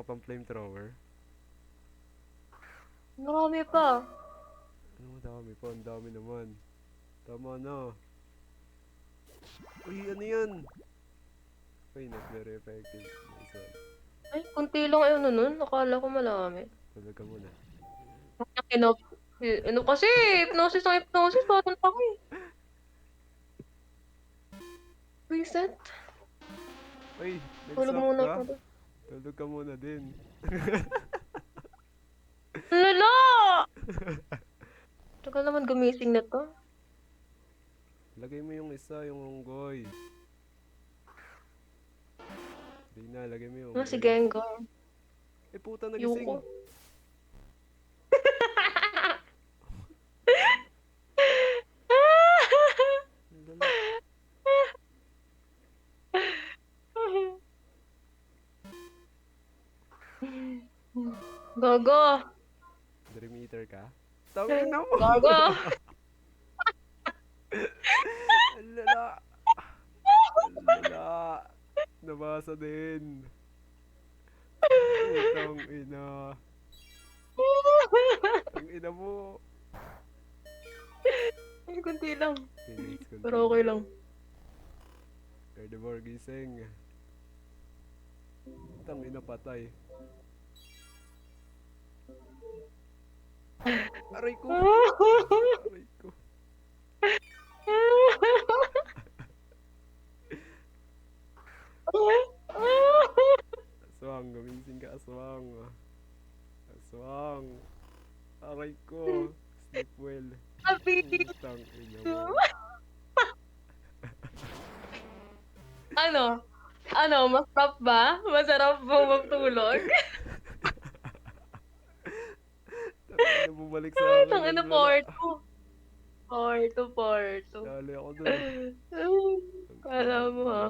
ka pang flamethrower? Marami pa. Ano madami pa? Ang dami naman. Tama na. Uy, ano yan? Uy, not very effective. Nice one. Ay, kunti lang ano nun. Akala ko malami. Tulog ka muna. Enough. Ano kasi, hypnosis ng hypnosis. Parang ako eh. Reset. Uy, Tulog nag-stop muna ka? ako doon. Tulog ka muna din. Lala! Tagal naman gumising na to. Lagay mo yung isa, yung unggoy. Hindi na, lagay mo yung Ano si unggoy. Gengar? Eh puta, nagising. Yuko. Lala. Gago. Dream eater ka? Tangin na mo! Gago. Lala! Lala! Nabasa din. Putang ina. Ang ina mo. Ay, kunti lang. Okay, let's Pero continue. okay lang. Carnivore gising. Tang ina patay. Aray ko! Aray ko. Aswang, gumising ka aswang. Aswang. Aray ko. Sleep well. Sabi. Putang ina mo. Ano? Ano? Masarap ba? Masarap ba magtulog? Tang ina bumalik sa Ay, akin. tangina Ang lala. porto. Porto, porto. Dali ako dun. Ay, Ang ina kala mo mo. ha.